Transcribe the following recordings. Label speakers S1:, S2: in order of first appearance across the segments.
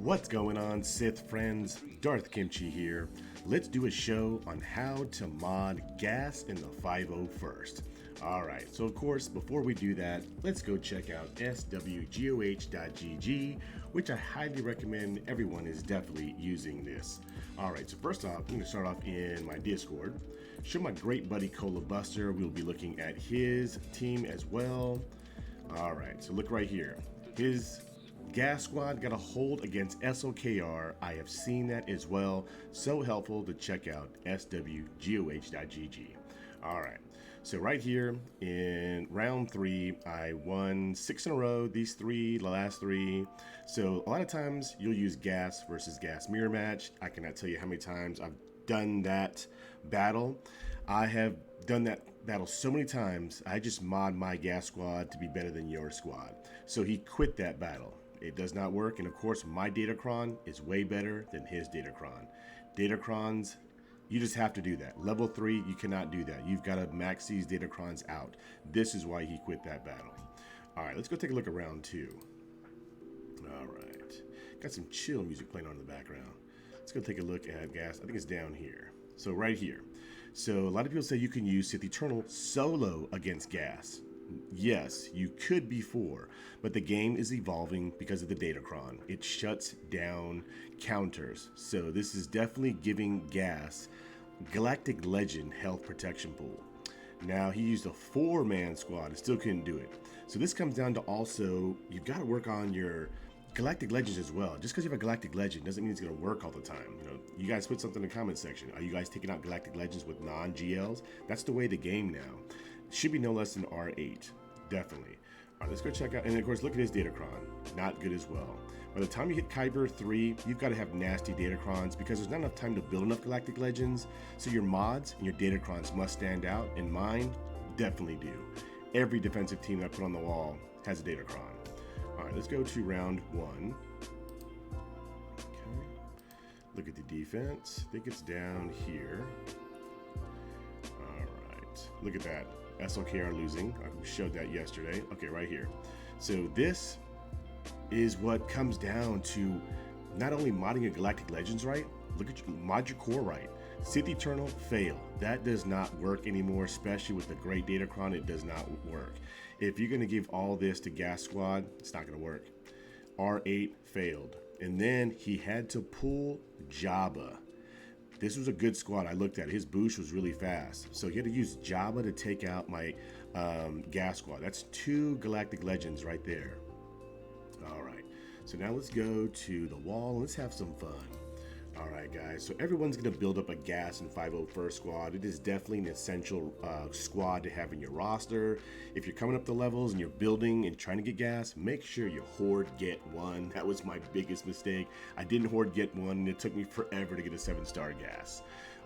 S1: What's going on, Sith friends? Darth Kimchi here. Let's do a show on how to mod gas in the 501st. Alright, so of course, before we do that, let's go check out swgoh.gg, which I highly recommend everyone is definitely using this. Alright, so first off, I'm going to start off in my Discord. Show my great buddy Cola Buster. We'll be looking at his team as well. Alright, so look right here. His gas squad got a hold against SOKR. I have seen that as well. So helpful to check out swgoh.gg. Alright, so right here in round 3, I won 6 in a row, the last 3. So a lot of times you'll use gas versus gas mirror match. I cannot tell you how many times I've done that battle. I have done that battle so many times, I just mod my gas squad to be better than your squad. So he quit that battle. It does not work, and of course my Datacron is way better than his Datacron. Datacrons, you just have to do that. Level 3, you cannot do that. You've got to max these Datacrons out. This is why he quit that battle. Alright, let's go take a look at round 2. Alright, got some chill music playing on in the background. Let's go take a look at gas. I think it's down here. So right here. So a lot of people say you can use Sith Eternal solo against gas. Yes, you could before, but the game is evolving because of the Datacron. It shuts down counters. So this is definitely giving gas Galactic Legend health protection pool. Now he used a 4-man squad and still couldn't do it. So this comes down to also, you've got to work on your Galactic Legends as well. Just because you have a Galactic Legend doesn't mean it's going to work all the time. You know, you guys put something in the comment section. Are you guys taking out Galactic Legends with non-GLs? That's the way of the game now. Should be no less than R8, definitely. All right, let's go check out, and of course, look at his Datacron. Not good as well. By the time you hit Kyber 3, you've got to have nasty Datacrons because there's not enough time to build enough Galactic Legends. So your mods and your Datacrons must stand out, and mine definitely do. Every defensive team that I put on the wall has a Datacron. All right, let's go to round 1. Okay. Look at the defense. I think it's down here. All right, look at that. SLKR losing. I showed that yesterday. Okay, right here. So this is what comes down to not only modding your Galactic Legends right, look at mod your core right. Sith Eternal, fail. That does not work anymore, especially with the great Datacron. It does not work. If you're going to give all this to Gas Squad, it's not going to work. R8 failed. And then he had to pull Jabba. This was a good squad. I looked at it. His boost was really fast. So he had to use Jabba to take out my gas squad. That's 2 Galactic Legends right there. All right. So now let's go to the wall. And let's have some fun. All right, guys. So everyone's going to build up a gas and 501st squad. It is definitely an essential squad to have in your roster. If you're coming up the levels and you're building and trying to get gas, make sure you hoard get 1. That was my biggest mistake. I didn't hoard get 1, and it took me forever to get a 7-star gas.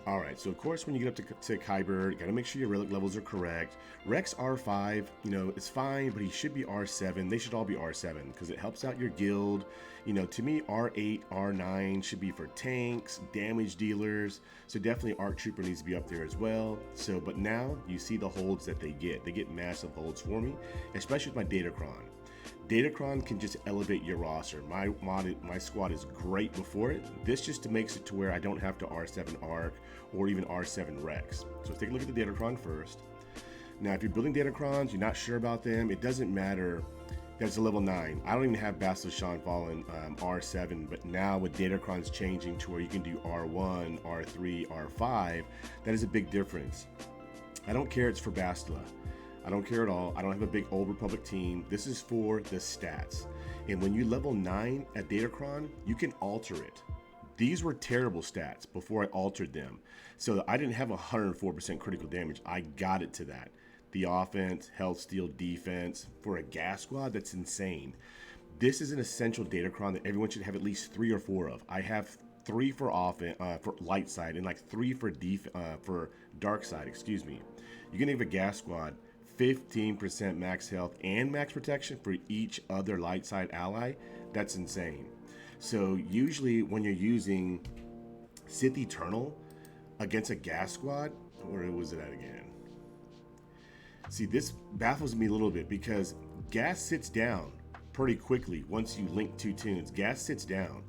S1: All right, so of course, when you get up to Kyber, you got to make sure your relic levels are correct. Rex R5, you know, it's fine, but he should be R7. They should all be R7 because it helps out your guild. You know, to me, R8, R9 should be for tanks, damage dealers. So definitely Arc Trooper needs to be up there as well. So, but now you see the holds that they get. They get massive holds for me, especially with my Datacron. Datacron can just elevate your roster. My squad is great before it. This just makes it to where I don't have to R7 Arc or even R7 Rex. So let's take a look at the Datacron first. Now, if you're building Datacrons, you're not sure about them, it doesn't matter. That's a level 9. I don't even have Bastila Shan Fallen R7, but now with Datacrons changing to where you can do R1, R3, R5, that is a big difference. I don't care it's for Bastila. I don't care at all. I don't have a big Old Republic team. This is for the stats. And when you level 9 at Datacron, you can alter it. These were terrible stats before I altered them. So I didn't have 104% critical damage. I got it to that. The offense, health steal, defense. For a gas squad, that's insane. This is an essential Datacron that everyone should have at least 3 or 4 of. I have 3 for offense, for light side, and like 3 for dark side, excuse me. You can have a gas squad 15% max health and max protection for each other light side ally. That's insane. So usually when you're using Sith Eternal against a gas squad, where was it at again? See, this baffles me a little bit because gas sits down pretty quickly once you link 2 tunes. Gas sits down.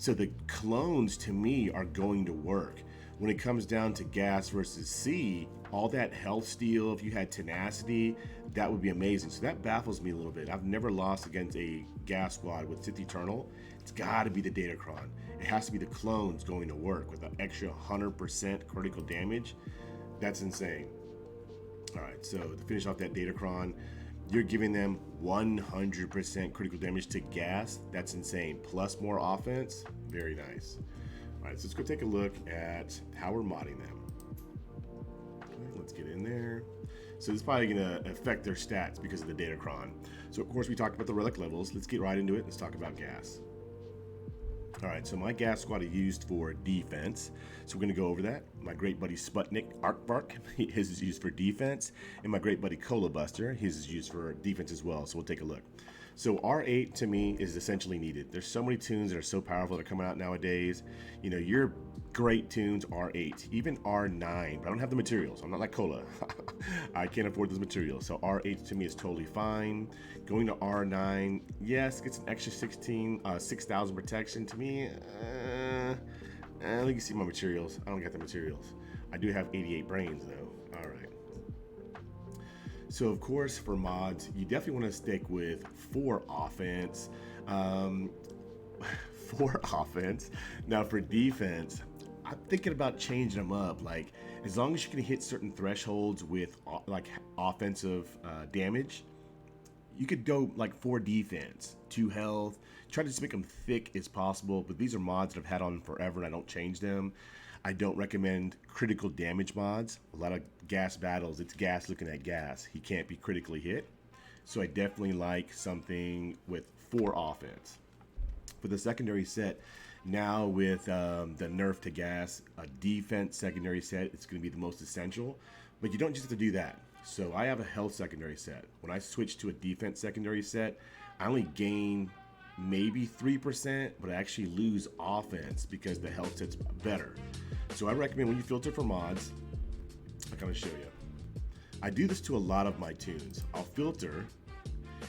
S1: So the clones to me are going to work. When it comes down to gas versus C, all that health steal, if you had tenacity, that would be amazing. So that baffles me a little bit. I've never lost against a gas squad with Sith Eternal. It's got to be the Datacron. It has to be the clones going to work with an extra 100% critical damage. That's insane. All right, so to finish off that Datacron, you're giving them 100% critical damage to gas. That's insane. Plus more offense. Very nice. All right, so let's go take a look at how we're modding them. Okay, let's get in there. So this is probably gonna affect their stats because of the Datacron. So of course we talked about the relic levels. Let's get right into it. Let's talk about gas. All right, so my gas squad is used for defense. So we're gonna go over that. My great buddy Sputnikaarvark, his is used for defense. And my great buddy Cola Buster, his is used for defense as well. So we'll take a look. So R8 to me is essentially needed. There's so many tunes that are so powerful that are coming out nowadays. You know, your great tunes R8, even R9, but I don't have the materials. I'm not like Cola. I can't afford those materials. So R8 to me is totally fine. Going to R9, yes, gets an extra 6,000 protection. To me, you can see my materials. I don't got the materials. I do have 88 brains though. All right. So of course for mods, you definitely want to stick with 4 offense. 4 offense. Now for defense, I'm thinking about changing them up. Like as long as you can hit certain thresholds with like offensive damage, you could go like 4 defense, 2 health. Try to just make them thick as possible. But these are mods that I've had on forever and I don't change them. I don't recommend critical damage mods. A lot of gas battles, it's gas looking at gas. He can't be critically hit. So I definitely like something with 4 offense. For the secondary set, now with the nerf to gas, a defense secondary set, it's going to be the most essential. But you don't just have to do that. So I have a health secondary set. When I switch to a defense secondary set, I only gain maybe 3%, but I actually lose offense because the health set's better. So I recommend when you filter for mods, I'll kind of show you. I do this to a lot of my tunes. I'll filter,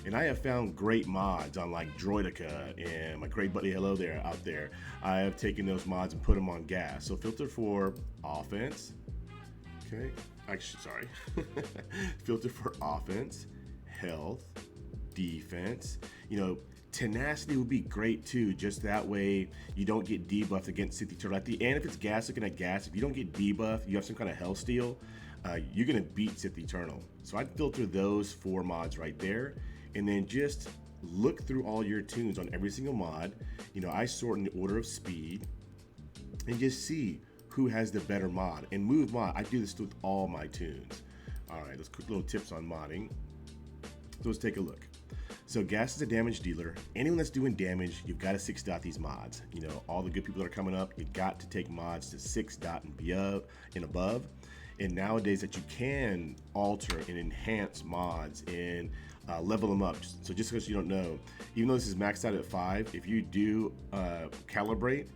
S1: and I have found great mods on like Droidica and my great buddy Hello There out there. I have taken those mods and put them on gas. So filter for offense. Okay, actually, sorry. Filter for offense, health, defense. You know, tenacity would be great too, just that way you don't get debuffed against Sith Eternal. At the end, if it's gas looking at gas, if you don't get debuffed, you have some kind of health steal, you're gonna beat Sith Eternal. So I'd filter those 4 mods right there, and then just look through all your tunes on every single mod. You know, I sort in the order of speed, and just see who has the better mod, and move mod. I do this with all my tunes. All right, those quick little tips on modding. So let's take a look. So gas is a damage dealer. Anyone that's doing damage, you've got to 6-dot these mods. You know, all the good people that are coming up, you got to take mods to 6-dot and above. And nowadays that you can alter and enhance mods and level them up. So just because you don't know, even though this is maxed out at 5, if you do calibrate,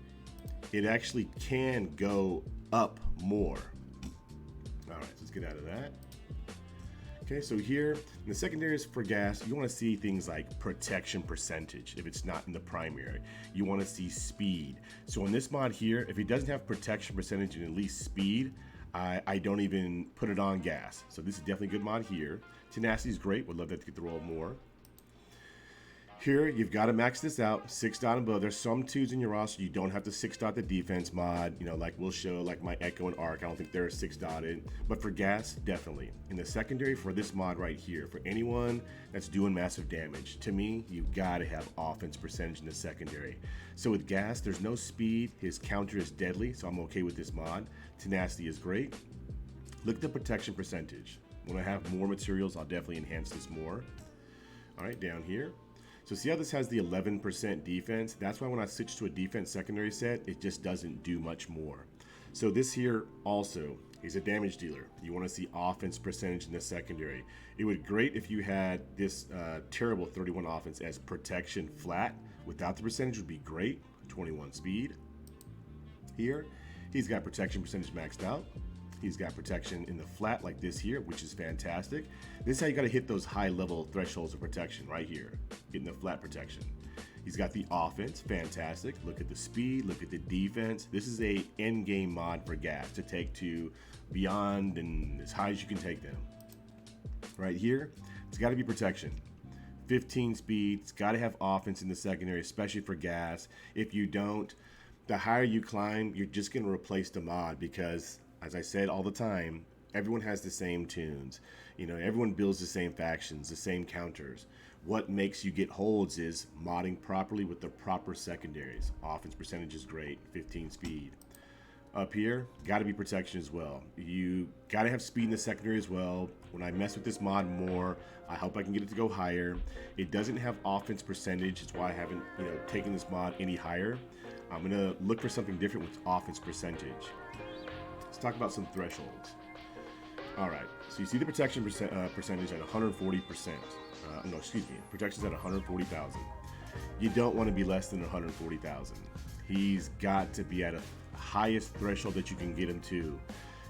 S1: it actually can go up more. All right, so let's get out of that. Okay, so here in the secondaries for gas, you want to see things like protection percentage if it's not in the primary. You want to see speed. So on this mod here, if it doesn't have protection percentage and at least speed, I don't even put it on gas. So this is definitely a good mod here. Tenacity is great. Would love that to get the roll more. Here, you've got to max this out, 6-dot and above. There's some twos in your roster you don't have to 6-dot the defense mod. You know, like we'll show, like my Echo and Arc. I don't think they're 6-dotted, but for gas, definitely. In the secondary for this mod right here, for anyone that's doing massive damage, to me, you've got to have offense percentage in the secondary. So with gas, there's no speed. His counter is deadly, so I'm okay with this mod. Tenacity is great. Look at the protection percentage. When I have more materials, I'll definitely enhance this more. All right, down here. So see how this has the 11% defense? That's why when I switch to a defense secondary set, it just doesn't do much more. So this here also is a damage dealer. You want to see offense percentage in the secondary. It would be great if you had this terrible 31 offense as protection flat. Without the percentage would be great. 21 speed. Here, he's got protection percentage maxed out. He's got protection in the flat like this here, which is fantastic. This is how you got to hit those high level thresholds of protection right here, getting the flat protection. He's got the offense, fantastic. Look at the speed, look at the defense. This is a end game mod for gas to take to beyond and as high as you can take them. Right here, it's got to be protection. 15 speed, it's got to have offense in the secondary, especially for gas. If you don't, the higher you climb, you're just going to replace the mod because, as I said all the time, everyone has the same tunes. You know, everyone builds the same factions, the same counters. What makes you get holds is modding properly with the proper secondaries. Offense percentage is great, 15 speed. Up here, got to be protection as well. You got to have speed in the secondary as well. When I mess with this mod more, I hope I can get it to go higher. It doesn't have offense percentage. It's why I haven't, taken this mod any higher. I'm gonna look for something different with offense percentage. Let's talk about some thresholds. All right, so you see the protection percentage at 140%. No, excuse me, protection's at 140,000. You don't want to be less than 140,000. He's got to be at a highest threshold that you can get him to,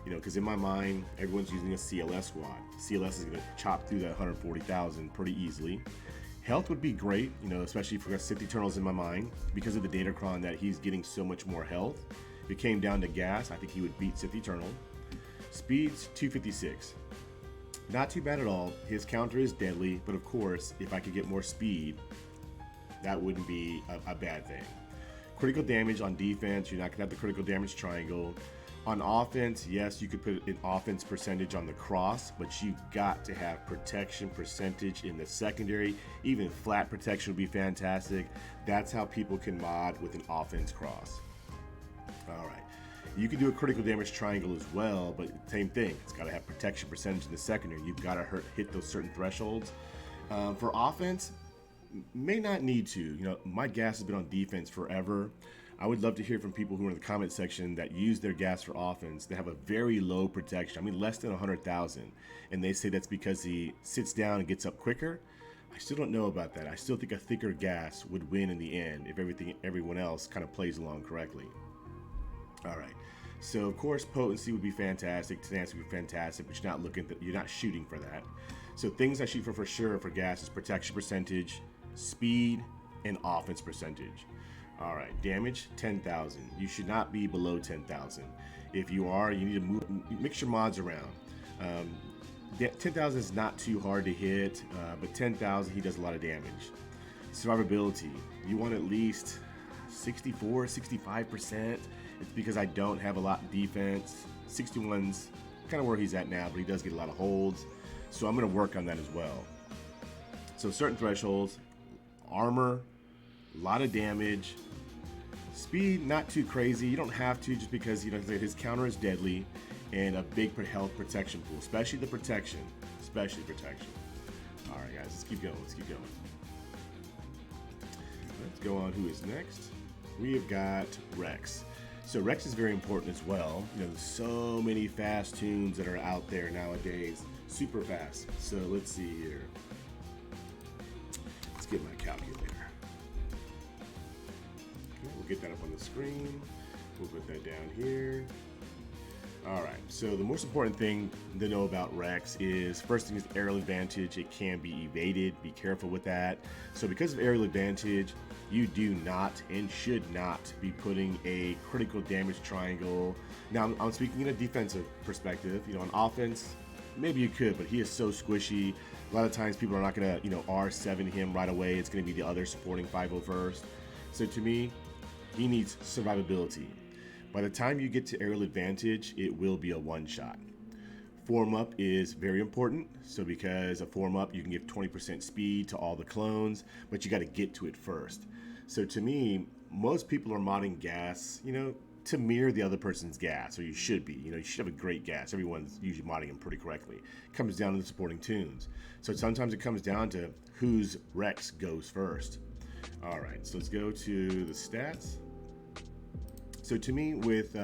S1: because in my mind, everyone's using a CLS squad. CLS is going to chop through that 140,000 pretty easily. Health would be great, especially for Sith Eternals in my mind, because of the Datacron that he's getting so much more health. If it came down to gas, I think he would beat Sith Eternal. Speed's 256. Not too bad at all. His counter is deadly, but of course, if I could get more speed, that wouldn't be a bad thing. Critical damage on defense, you're not going to have the critical damage triangle. On offense, yes, you could put an offense percentage on the cross, but you got to have protection percentage in the secondary. Even flat protection would be fantastic. That's how people can mod with an offense cross. All right. You can do a critical damage triangle as well, but same thing. It's got to have protection percentage in the secondary. You've got to hit those certain thresholds. For offense, may not need to. My gas has been on defense forever. I would love to hear from people who are in the comment section that use their gas for offense. They have a very low protection. I mean, less than 100,000. And they say that's because he sits down and gets up quicker. I still don't know about that. I still think a thicker gas would win in the end if everyone else kind of plays along correctly. All right. So of course, potency would be fantastic. Tenacity would be fantastic, but you're not shooting for that. So things I shoot for sure for gas is protection percentage, speed, and offense percentage. All right, damage 10,000. You should not be below 10,000. If you are, you need to mix your mods around. 10,000 is not too hard to hit, but 10,000 he does a lot of damage. Survivability, you want at least 64, 65%. It's because I don't have a lot of defense. 61's kind of where he's at now, but he does get a lot of holds. So I'm going to work on that as well. So certain thresholds, armor, a lot of damage, speed, not too crazy. You don't have to just because his counter is deadly and a big health protection pool, especially the protection. Especially protection. All right, guys, let's keep going. Let's go on. Who is next? We have got Rex. So Rex is very important as well. There's so many fast tunes that are out there nowadays. Super fast. So let's see here. Let's get my calculator. Okay, we'll get that up on the screen. We'll put that down here. All right, so the most important thing to know about Rex is, first thing is aerial advantage. It can be evaded. Be careful with that. So because of aerial advantage, you do not and should not be putting a critical damage triangle. Now, I'm speaking in a defensive perspective. On offense, maybe you could, but he is so squishy. A lot of times people are not going to, R7 him right away. It's going to be the other supporting 501st. So to me, he needs survivability. By the time you get to aerial advantage, it will be a one-shot. Form up is very important. So because a form up, you can give 20% speed to all the clones, but you got to get to it first. So to me, most people are modding gas, to mirror the other person's gas, or you should be. You should have a great gas. Everyone's usually modding them pretty correctly. It comes down to the supporting tunes. So sometimes it comes down to whose Rex goes first. All right, so let's go to the stats. So to me, with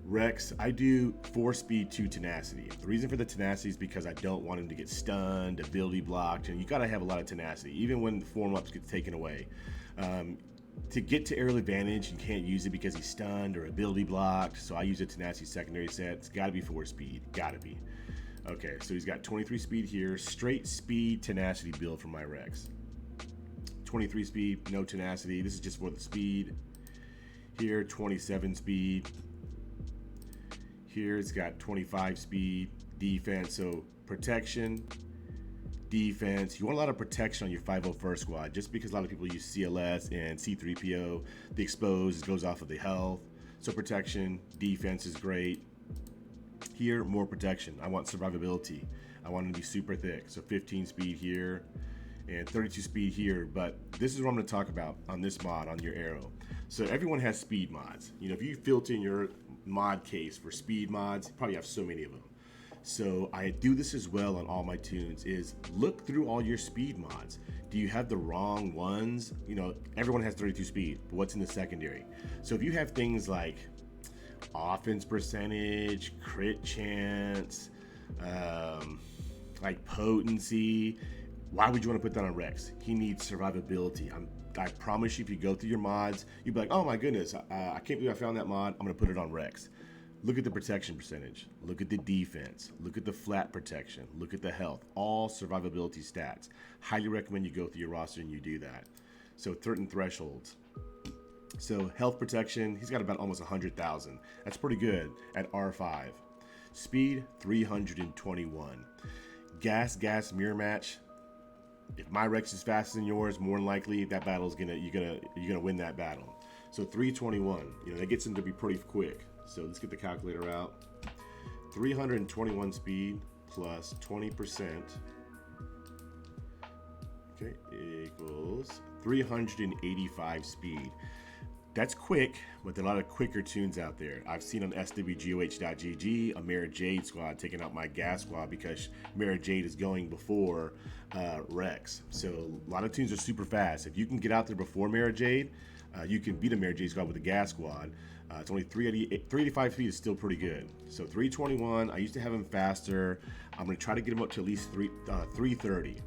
S1: Rex, I do 4 speed, 2 tenacity. The reason for the tenacity is because I don't want him to get stunned, ability blocked, and you gotta have a lot of tenacity, even when the form ups get taken away. To get to aerial advantage, you can't use it because he's stunned or ability blocked, so I use a tenacity secondary set. It's gotta be 4 speed, gotta be. Okay, so he's got 23 speed here, straight speed tenacity build for my Rex. 23 speed, no tenacity. This is just for the speed. Here, 27 speed. Here, it's got 25 speed, defense. So protection, defense. You want a lot of protection on your 501st squad, just because a lot of people use CLS and C3PO. The exposed goes off of the health. So protection, defense is great. Here, more protection. I want survivability. I want it to be super thick. So 15 speed here and 32 speed here. But this is what I'm going to talk about on this mod, on your arrow. So everyone has speed mods. You know, if you filter in your mod case for speed mods, you probably have so many of them. So I do this as well on all my tunes, is look through all your speed mods. Do you have the wrong ones? You know, everyone has 32 speed, but what's in the secondary? So if you have things like offense percentage, crit chance, like potency, why would you want to put that on Rex? He needs survivability. I promise you, if you go through your mods, you'd be like, oh my goodness, I can't believe I found that mod. I'm going to put it on Rex. Look at the protection percentage. Look at the defense. Look at the flat protection. Look at the health. All survivability stats. Highly recommend you go through your roster and you do that. So certain thresholds. So health protection, he's got about almost 100,000. That's pretty good at R5. Speed, 321. Gas mirror match. If my Rex is faster than yours, more than likely that battle's you're gonna win that battle. So 321. You know, that gets him to be pretty quick. So let's get the calculator out. 321 speed plus 20%, okay, equals 385 speed. That's quick, but there are a lot of quicker tunes out there. I've seen on swgoh.gg a Mara Jade squad taking out my gas squad because Mara Jade is going before Rex. So a lot of tunes are super fast. If you can get out there before Mara Jade, you can beat a Mara Jade squad with a gas squad. It's only 385 speed is still pretty good. So 321, I used to have him faster. I'm gonna try to get him up to at least 330.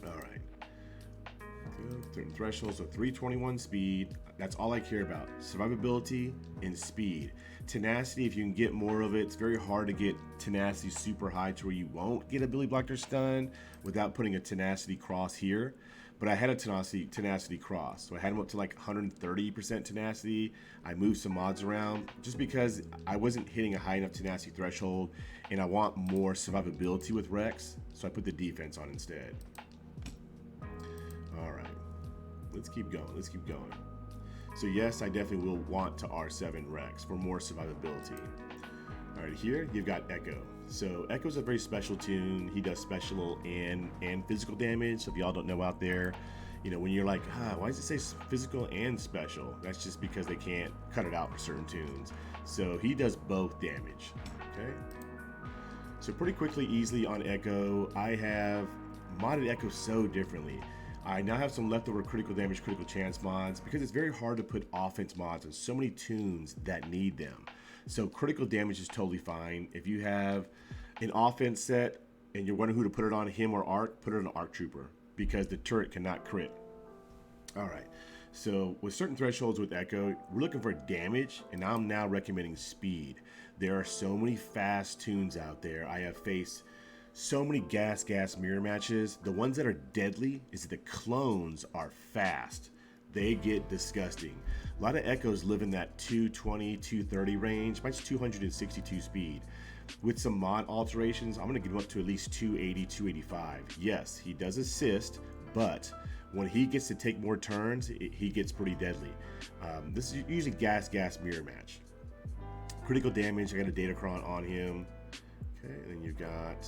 S1: All right. Certain thresholds, so 321 speed. That's all I care about. Survivability and speed. Tenacity, if you can get more of it, it's very hard to get tenacity super high to where you won't get a Billy Blocker stun without putting a tenacity cross here. But I had a tenacity cross. So I had him up to like 130% tenacity. I moved some mods around just because I wasn't hitting a high enough tenacity threshold and I want more survivability with Rex. So I put the defense on instead. All right, let's keep going. So yes, I definitely will want to R7 Rex for more survivability. All right, here you've got Echo. So Echo's a very special tune. He does special and physical damage. So if y'all don't know out there, you know, when you're like, why does it say physical and special? That's just because they can't cut it out for certain tunes. So he does both damage, okay? So pretty quickly, easily on Echo, I have modded Echo so differently. I now have some leftover critical damage, critical chance mods because it's very hard to put offense mods on so many tunes that need them. So critical damage is totally fine. If you have an offense set and you're wondering who to put it on, him or Arc, put it on an Arc Trooper because the turret cannot crit. All right, so with certain thresholds with Echo, we're looking for damage, and I'm now recommending speed. There are so many fast tunes out there. I have faced so many gas mirror matches. The ones that are deadly is that the clones are fast. They get disgusting. A lot of Echoes live in that 220, 230 range. Mine's 262 speed. With some mod alterations, I'm gonna get him up to at least 280, 285. Yes, he does assist, but when he gets to take more turns, he gets pretty deadly. This is usually gas mirror match. Critical damage, I got a Datacron on him. Okay, and then you got,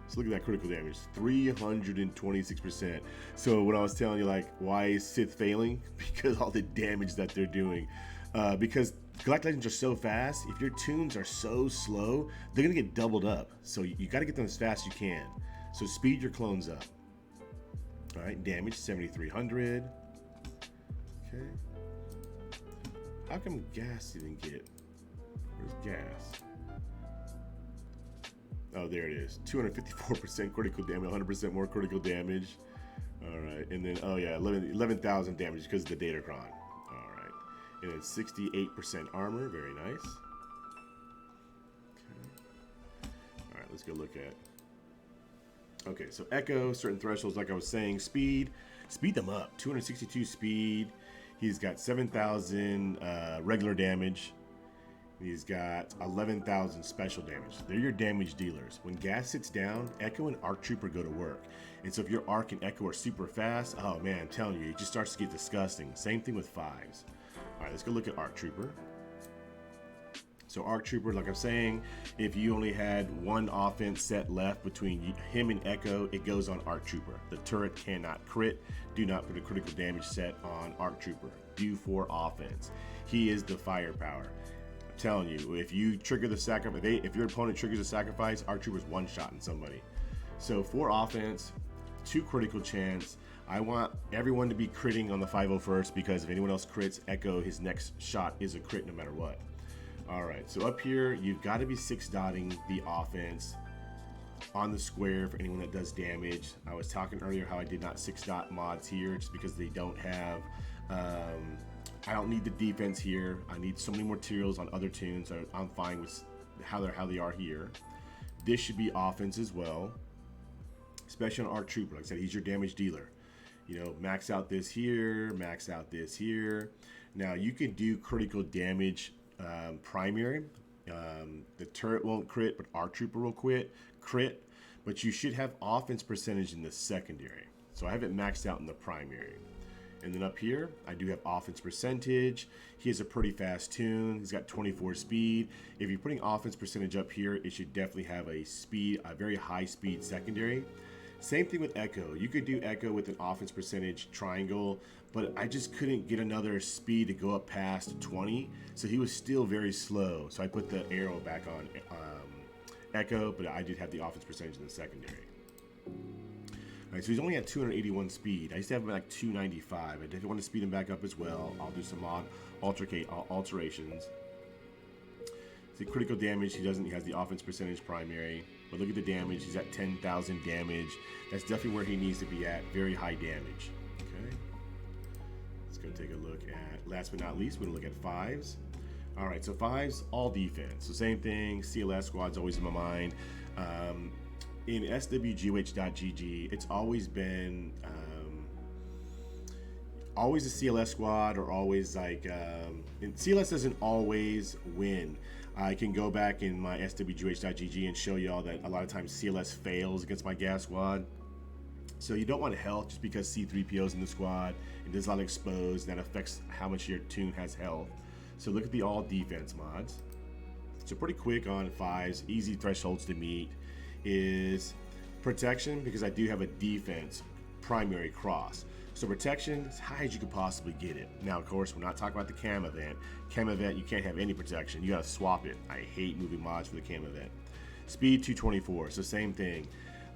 S1: so look at that critical damage, 326%. So when I was telling you, like, why is Sith failing? Because all the damage that they're doing. Because Galactic Legends are so fast, if your tunes are so slow, they're gonna get doubled up. So you gotta get them as fast as you can. So speed your clones up. All right, damage, 7,300. Okay. How come gas didn't get, where's gas? Oh, there it is. 254% critical damage, 100% more critical damage. All right, and then, oh yeah, 11,000 damage because of the Datacron. All right, and then 68% armor, very nice. Okay. All right, let's go look at, okay, so Echo, certain thresholds, like I was saying, speed. speed them up. 262 speed. He's got 7,000 regular damage. He's got 11,000 special damage. They're your damage dealers. When gas sits down, Echo and Arc Trooper go to work. And so if your Arc and Echo are super fast, oh man, I'm telling you, it just starts to get disgusting. Same thing with fives. All right, let's go look at Arc Trooper. So Arc Trooper, like I'm saying, if you only had one offense set left between him and Echo, it goes on Arc Trooper. The turret cannot crit. Do not put a critical damage set on Arc Trooper. Do for offense. He is the firepower. I'm telling you, if you trigger the sacrifice, if your opponent triggers a sacrifice, Arc Trooper's one-shotting somebody. So for offense, 2 critical chance. I want everyone to be critting on the 501st because if anyone else crits, Echo, his next shot is a crit no matter what. All right, so up here, you've got to be 6-dotting the offense on the square for anyone that does damage. I was talking earlier how I did not 6-dot mods here just because they don't have, I don't need the defense here. I need so many materials on other tunes, so I'm fine with how they are here. This should be offense as well, especially on Arc Trooper. Like I said, he's your damage dealer. You know, max out this here, max out this here. Now you can do critical damage primary. The turret won't crit, but Arc Trooper will crit, but you should have offense percentage in the secondary. So I have it maxed out in the primary. And then up here, I do have offense percentage. He has a pretty fast tune. He's got 24 speed. If you're putting offense percentage up here, it should definitely have a very high speed secondary. Same thing with Echo. You could do Echo with an offense percentage triangle, but I just couldn't get another speed to go up past 20, so he was still very slow. So I put the arrow back on Echo, but I did have the offense percentage in the secondary. All right, so he's only at 281 speed. I used to have him at like 295. I definitely want to speed him back up as well. I'll do some mod alterations. See, critical damage, he has the offense percentage primary. But look at the damage, he's at 10,000 damage. That's definitely where he needs to be at, very high damage. Okay, let's go take a look at, last but not least, we're gonna look at fives. All right, so fives, all defense. So same thing, CLS squad's always in my mind. In swgh.gg, it's always been always a CLS squad, or always like, and CLS doesn't always win. I can go back in my swgh.gg and show y'all that a lot of times CLS fails against my gas squad. So you don't want to health just because C-3PO's in the squad and does a lot of exposed. That affects how much your tune has health. So look at the all defense mods. So pretty quick on fives, easy thresholds to meet is protection, because I do have a defense primary cross. So protection, as high as you could possibly get it. Now, of course, we're not talking about the cam event. Cam event, you can't have any protection. You gotta swap it. I hate moving mods for the cam event. Speed 224, so same thing.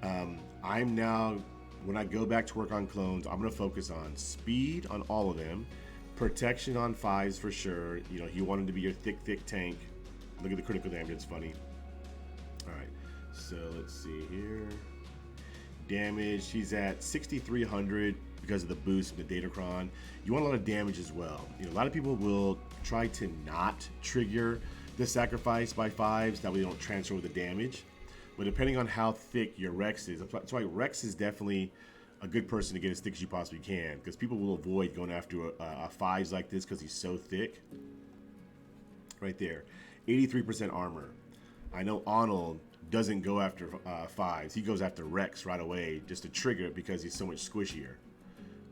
S1: I'm now, when I go back to work on clones, I'm gonna focus on speed on all of them, protection on fives for sure. You know, you want him to be your thick tank. Look at the critical damage, it's funny. All right, so let's see here. Damage, he's at 6,300 because of the boost from the Datacron. You want a lot of damage as well. You know, a lot of people will try to not trigger the sacrifice by fives, that way they don't transfer with the damage. But depending on how thick your Rex is, that's why Rex is definitely a good person to get as thick as you possibly can, because people will avoid going after a fives like this because he's so thick. Right there, 83% armor. I know Arnold doesn't go after fives. He goes after Rex right away just to trigger it because he's so much squishier.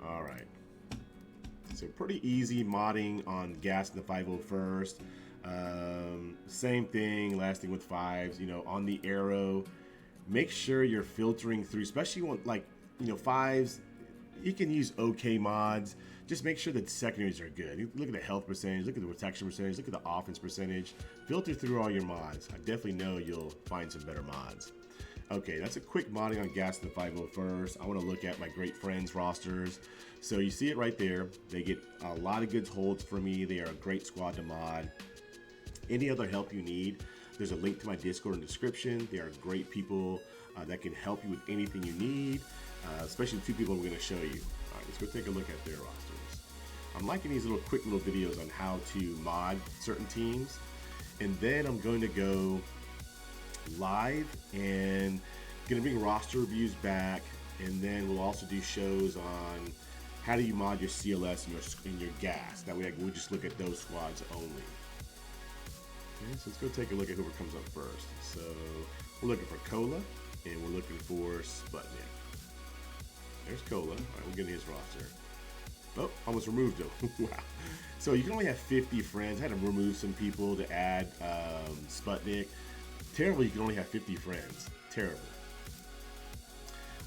S1: All right. So pretty easy modding on gas in the 501st. Same thing, last thing with fives, you know, on the arrow, make sure you're filtering through, especially when, like, you know, fives, you can use okay mods. Just make sure that secondaries are good. Look at the health percentage, look at the protection percentage, look at the offense percentage. Filter through all your mods. I definitely know you'll find some better mods. Okay, that's a quick modding on gas in the 501st. I want to look at my great friends rosters. So you see it right there. They get a lot of good holds for me. They are a great squad to mod. Any other help you need, there's a link to my Discord in the description. They are great people that can help you with anything you need, especially the two people we're going to show you. All right, let's go take a look at their rosters. I'm liking these quick little videos on how to mod certain teams. And then I'm going to go live and going to bring roster reviews back. And then we'll also do shows on how do you mod your CLS and your gas? That way we'll just look at those squads only. Okay, so let's go take a look at who comes up first. So we're looking for Cola, and we're looking for Sputnik. There's Cola. All right, we'll get his roster. Oh, almost removed him. Wow. So you can only have 50 friends. I had to remove some people to add Sputnik. Terrible, you can only have 50 friends. Terrible.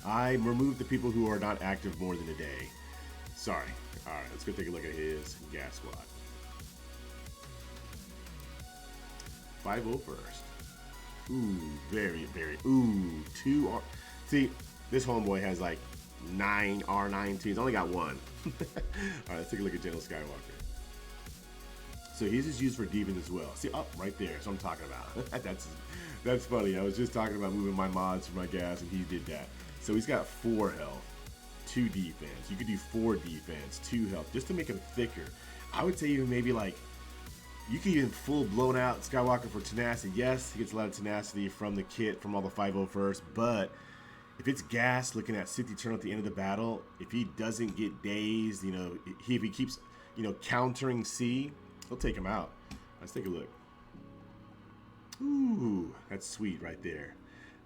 S1: I removed the people who are not active more than a day. Sorry. All right, let's go take a look at his gas squad. 5-0 first. Ooh, very. Ooh, 2 R. See, this homeboy has like 9 R9 He's only got 1. All right, let's take a look at General Skywalker. So he's just used for defense as well. See, right there. That's what I'm talking about. That's funny. I was just talking about moving my mods for my gas, and he did that. So he's got 4 health, 2 defense. You could do 4 defense, 2 health, just to make him thicker. I would say even maybe like, you can even full blown out Skywalker for tenacity. Yes, he gets a lot of tenacity from the kit, from all the 5-0 first, but if it's gas, looking at 60 turn at the end of the battle, if he doesn't get dazed, you know, if he keeps, you know, countering C, he'll take him out. Let's take a look. Ooh, that's sweet right there.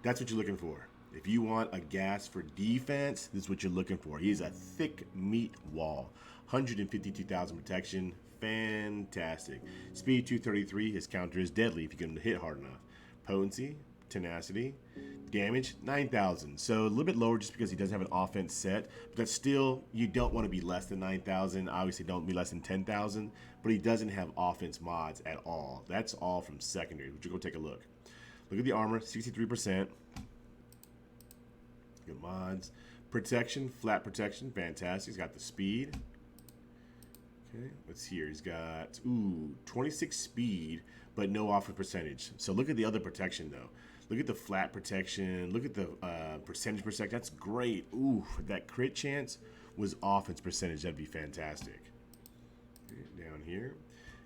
S1: That's what you're looking for. If you want a gas for defense, this is what you're looking for. He is a thick meat wall. 152,000 protection. Fantastic. Speed 233. His counter is deadly if you can hit hard enough. Potency, tenacity, damage 9,000. So a little bit lower just because he doesn't have an offense set. But that's still, you don't want to be less than 9,000. Obviously, don't be less than 10,000. But he doesn't have offense mods at all. That's all from secondary. Would you go take a look? Look at the armor, 63%. Good mods. Protection, flat protection, fantastic. He's got the speed. Okay, what's here? He's got, 26 speed, but no offense percentage. So look at the other protection, though. Look at the flat protection. Look at the percentage protection. That's great. Ooh, that crit chance was offense percentage. That'd be fantastic. Okay, down here.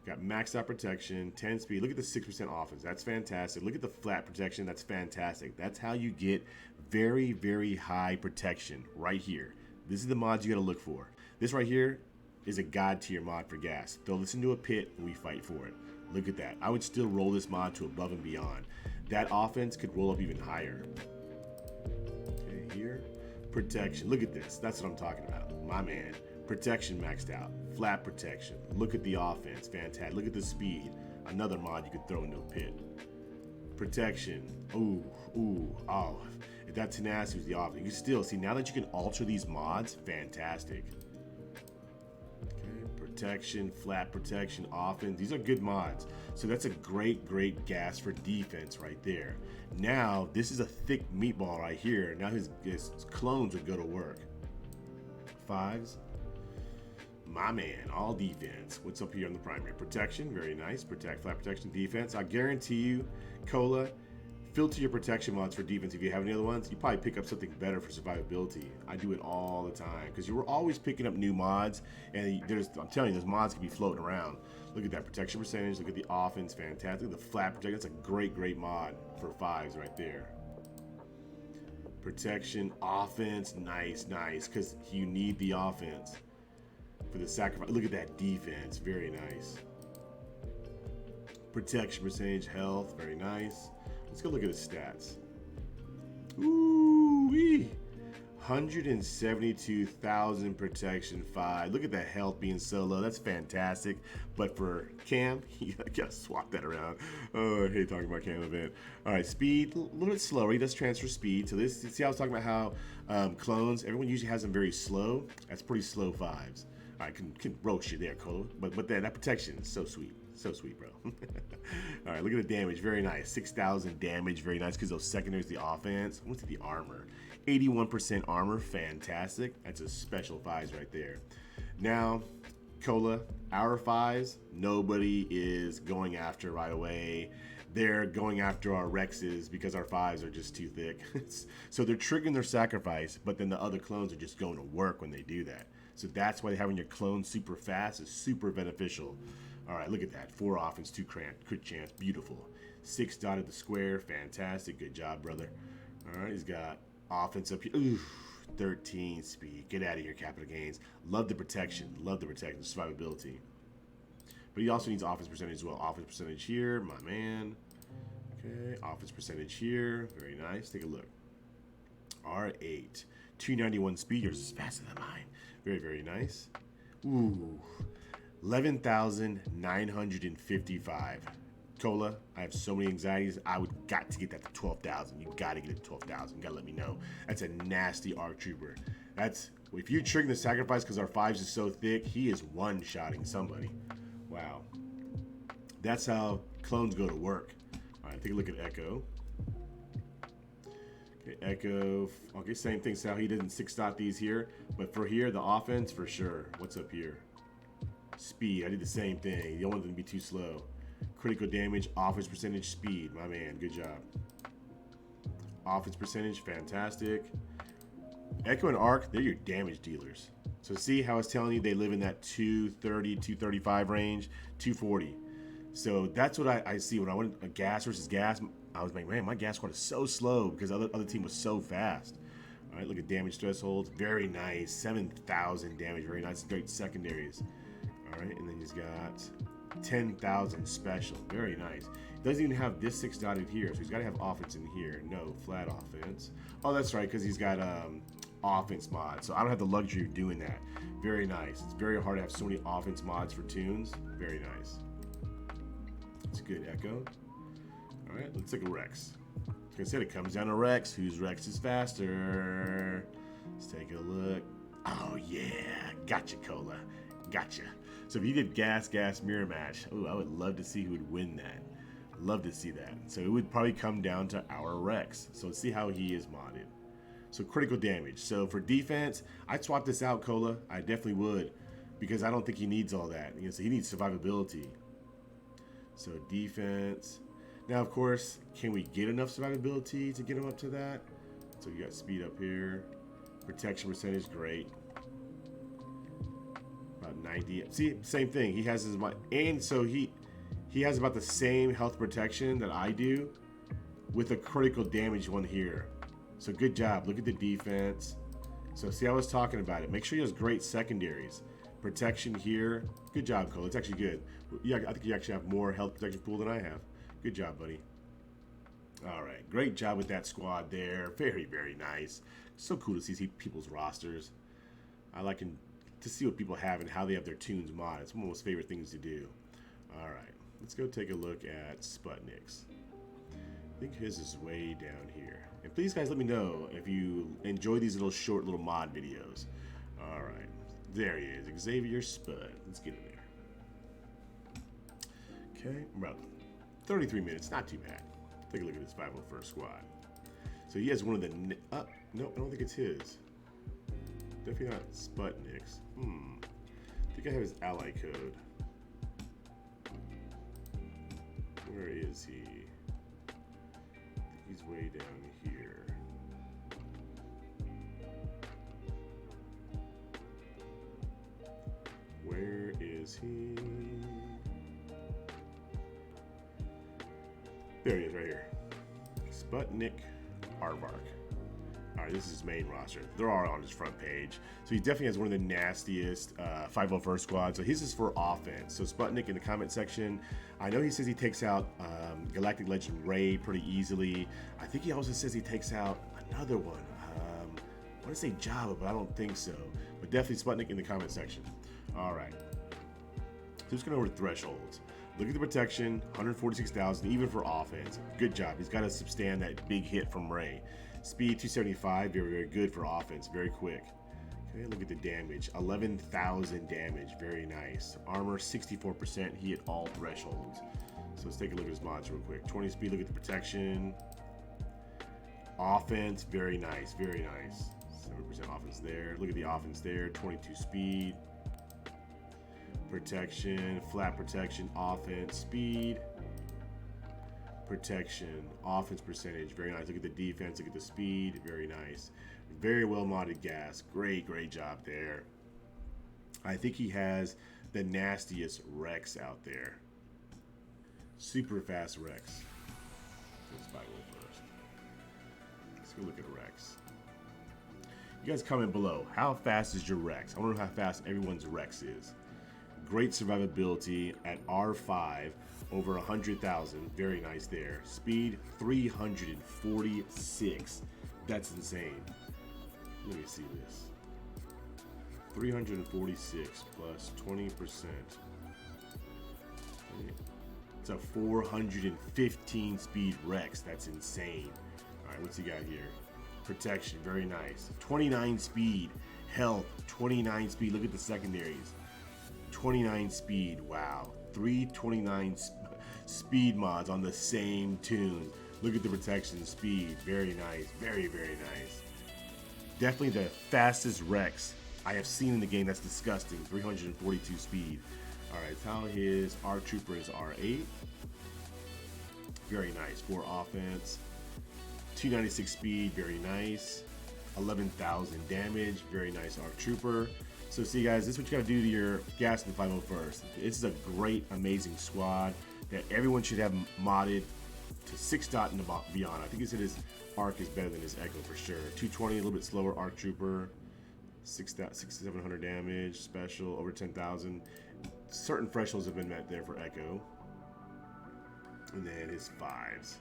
S1: Got maxed out protection, 10 speed. Look at the 6% offense. That's fantastic. Look at the flat protection. That's fantastic. That's how you get very, very high protection right here. This is the mods you got to look for. This right here is a god tier mod for gas. Throw this into a pit and we fight for it. Look at that. I would still roll this mod to above and beyond. That offense could roll up even higher. Okay, here. Protection. Look at this. That's what I'm talking about. My man. Protection maxed out. Flat protection. Look at the offense. Fantastic. Look at the speed. Another mod you could throw into a pit. Protection. Ooh. Oh. If that tenacity was the offense. You can still see now that you can alter these mods. Fantastic. Okay. Protection. Flat protection. Offense. These are good mods. So that's a great gas for defense right there. Now, this is a thick meatball right here. Now his clones would go to work. 5s. My man, all defense. What's up here on the primary? Protection, very nice. Flat protection, defense. I guarantee you, Cola, filter your protection mods for defense. If you have any other ones, you probably pick up something better for survivability. I do it all the time because you're always picking up new mods, and I'm telling you, those mods can be floating around. Look at that protection percentage. Look at the offense, fantastic. The flat protection, that's a great mod for 5s right there. Protection, offense, nice, because you need the offense for the sacrifice. Look at that defense, very nice. Protection percentage, health, very nice. Let's go look at his stats. Ooh-wee. 172,000 protection, 5. Look at that health being so low. That's fantastic. But for Cam, you gotta swap that around. Oh, I hate talking about Cam event. All right, speed, a little bit slower. He does transfer speed. So this, see, I was talking about how clones, everyone usually has them very slow. That's pretty slow 5s. All right, can roast you there, Cole. But that protection is so sweet. So sweet, bro. All right, look at the damage. Very nice. 6,000 damage. Very nice because those secondaries, the offense. What's the armor? 81% armor. Fantastic. That's a special 5s right there. Now, Cola, our 5s, nobody is going after right away. They're going after our Rexes because our 5s are just too thick. So they're triggering their sacrifice, but then the other clones are just going to work when they do that. So that's why having your clone super fast is super beneficial. All right, look at that. 4 offense, 2 crit chance. Beautiful. 6 dotted the square. Fantastic. Good job, brother. All right, he's got offense up here. Ooh, 113 speed. Get out of here, capital gains. Love the protection. Love the protection. Survivability. But he also needs offense percentage as well. Offense percentage here, my man. Okay, offense percentage here. Very nice. Take a look. R8. 291 speed. Yours is faster than mine. Very, very nice. Ooh. 11,955. Cola, I have so many anxieties. I would got to get that to 12,000. You got to get it to 12,000. You got to let me know. That's a nasty ARC Trooper. That's, if you're triggering the sacrifice because our 5s is so thick, he is one-shotting somebody. Wow. That's how clones go to work. All right, take a look at Echo. Okay, Echo. Okay, same thing. So he didn't 6-dot these here. But for here, the offense, for sure. What's up here? Speed. I did the same thing. You don't want them to be too slow. Critical damage, offense percentage, speed. My man, good job. Offense percentage, fantastic. Echo and Arc, they're your damage dealers. So see how I was telling you they live in that 230, 235 range, 240. So that's what I see when I went a gas versus gas. I was like, man, my gas squad is so slow because the other team was so fast. All right, look at damage thresholds. Very nice. 7,000 damage. Very nice. Great secondaries. All right, and then he's got 10,000 special. Very nice. He doesn't even have this 6-dotted here, so he's got to have offense in here. No, flat offense. Oh, that's right, because he's got offense mods. So I don't have the luxury of doing that. Very nice. It's very hard to have so many offense mods for tunes. Very nice. It's good, Echo. All right, let's take a Rex. Like I said, it comes down to Rex. Whose Rex is faster? Let's take a look. Oh, yeah. Gotcha, Cola. Gotcha. So if you did gas mirror match, oh, I would love to see who would win that. Love to see that. So it would probably come down to our Rex. So let's see how he is modded. So critical damage. So for defense, I'd swap this out, Cola. I definitely would, because I don't think he needs all that. You know, so he needs survivability. So defense. Now, of course, can we get enough survivability to get him up to that? So you got speed up here. Protection percentage, great. 90. See, same thing. He has his mind, and so he has about the same health protection that I do, with a critical damage one here. So good job. Look at the defense. So see, I was talking about it. Make sure he has great secondaries. Protection here. Good job, Cole. It's actually good. Yeah, I think you actually have more health protection pool than I have. Good job, buddy. All right, great job with that squad there. Very, very nice. So cool to see people's rosters. I like to see what people have and how they have their tunes modded. It's one of my most favorite things to do. All right, let's go take a look at Sputnik's. I think his is way down here. And please, guys, let me know if you enjoy these little short mod videos. All right, there he is, Xavier Spud. Let's get in there. Okay, about 33 minutes, not too bad. Take a look at this 501st squad. So he has one of the, no, I don't think it's his. Definitely not Sputnik's. I think I have his ally code. Where is he? I think he's way down here. Where is he? There he is, right here. Sputnikaarvark. All right, this is his main roster. They're all on his front page. So he definitely has one of the nastiest 501st squads. So his is for offense. So Sputnik in the comment section, I know he says he takes out Galactic Legend Ray pretty easily. I think he also says he takes out another one. I want to say Java, but I don't think so. But definitely Sputnik in the comment section. All right. So just going over thresholds. Look at the protection, 146,000, even for offense. Good job. He's got to substand that big hit from Ray. Speed 275, very, very good for offense, very quick. Okay, look at the damage, 11,000 damage, very nice. Armor 64%, he hit all thresholds. So let's take a look at his mods real quick. 20 speed, look at the protection. Offense, very nice, very nice. 7% offense there. Look at the offense there, 22 speed. Protection, flat protection, offense, speed. Protection, offense percentage, very nice. Look at the defense, look at the speed, very nice. Very well modded gas, great job there. I think he has the nastiest Rex out there. Super fast Rex. Let's buy one first. Let's go look at Rex. You guys comment below. How fast is your Rex? I want to know how fast everyone's Rex is. Great survivability at R5, over 100,000. Very nice there. Speed 346. That's insane. Let me see this. 346 plus 20%. It's a 415 speed Rex. That's insane. All right, what's he got here? Protection, very nice. 29 speed. Health, 29 speed. Look at the secondaries. 29 speed. Wow. 329 speed mods on the same tune. Look at the protection speed. Very nice. Very, very nice. Definitely the fastest Rex I have seen in the game. That's disgusting. 342 speed. All right, how his R Trooper is R8. Very nice. 4 offense. 296 speed. Very nice. 11,000 damage. Very nice R Trooper. So see guys, this is what you gotta do to your gas in the 501st. This is a great, amazing squad that everyone should have modded to 6 dot and beyond. I think he said his arc is better than his Echo for sure. 220, a little bit slower arc trooper. 6,700 damage, special, over 10,000. Certain thresholds have been met there for Echo. And then his 5s.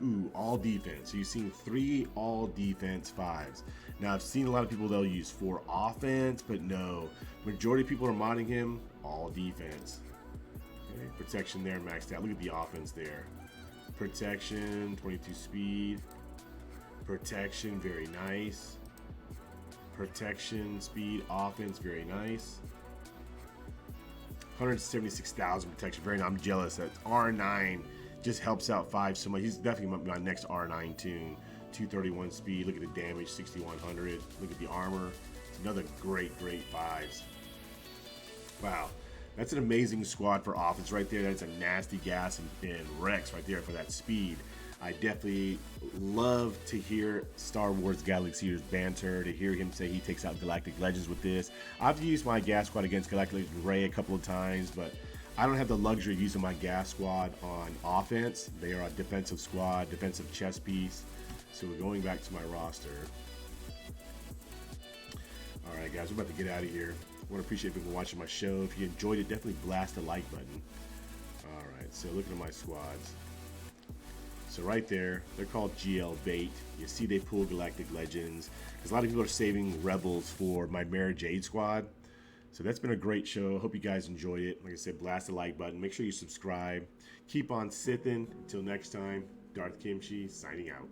S1: Ooh, all defense. So you've seen 3 all defense 5s. Now I've seen a lot of people, they'll use 4 offense, but no. Majority of people are modding him all defense. Okay, protection there maxed out. Look at the offense there. Protection, 22 speed. Protection, very nice. Protection, speed, offense, very nice. 176,000 protection, very nice. I'm jealous that R9 just helps out 5 so much. He's definitely my next R9 tune. 231 speed. Look at the damage, 6,100. Look at the armor. It's another great 5s. Wow. That's an amazing squad for offense right there. That's a nasty gas and Rex right there for that speed. I definitely love to hear Star Wars Galaxy's banter, to hear him say he takes out Galactic Legends with this. I've used my gas squad against Galactic Ray a couple of times, but I don't have the luxury of using my gas squad on offense. They are a defensive squad, defensive chess piece. So we're going back to my roster. All right, guys, we're about to get out of here. I want to appreciate people watching my show. If you enjoyed it, definitely blast the like button. All right, so looking at my squads. So right there, they're called GL Bait. You see they pull Galactic Legends. Because a lot of people are saving Rebels for my Mara Jade squad. So that's been a great show. Hope you guys enjoyed it. Like I said, blast the like button. Make sure you subscribe. Keep on sithing. Until next time, Darth Kimchi signing out.